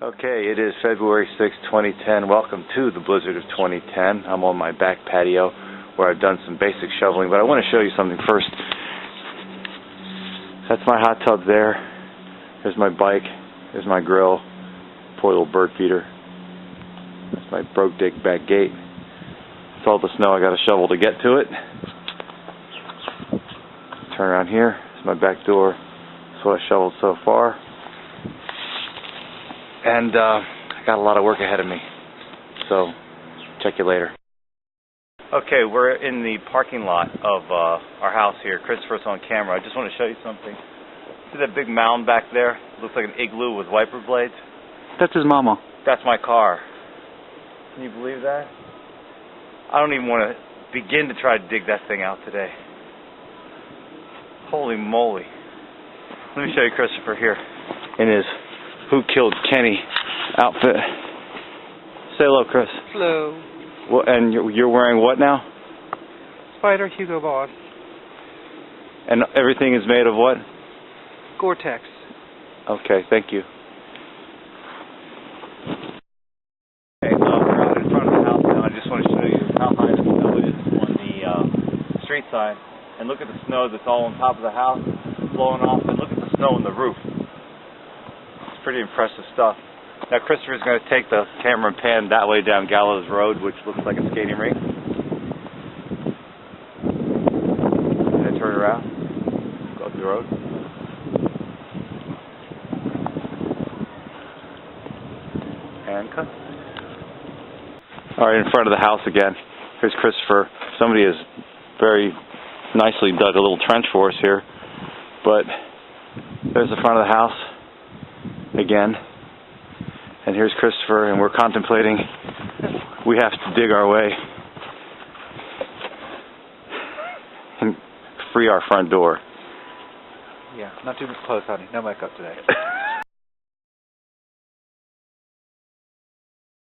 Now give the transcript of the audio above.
Okay, it is February 6, 2010. Welcome to the Blizzard of 2010. I'm on my back patio where I've done some basic shoveling, but I want to show you something first. That's my hot tub there. There's my bike. There's my grill. Poor little bird feeder. That's my broke dig back gate. It's all the snow I got to shovel to get to it. Turn around here. It's my back door. That's what I shoveled so far. And I got a lot of work ahead of me, so check you later. Okay, we're in the parking lot of our house here. Christopher's on camera. I just want to show you something. See that big mound back there? Looks like an igloo with wiper blades. That's his mama. That's my car. Can you believe that? I don't even want to begin to try to dig that thing out today. Holy moly. Let me show you Christopher here in his Who Killed Kenny outfit. Say hello, Chris. Hello. Well, and you're wearing what now? Spider Hugo Boss. And everything is made of what? Gore-Tex. Okay, thank you. Okay, we're out in front of the house now. I just want to show you how high the snow is on the street side. And look at the snow that's all on top of the house, blowing off. And look at the snow on the roof. Pretty impressive stuff. Now Christopher's going to take the camera and pan that way down Gallows Road, which looks like a skating rink. And turn around, go up the road. And cut. Alright, in front of the house again. Here's Christopher. Somebody has very nicely dug a little trench for us here. But there's the front of the house. Again, and here's Christopher, and we're contemplating we have to dig our way and free our front door. Yeah, not too close, honey. No makeup today.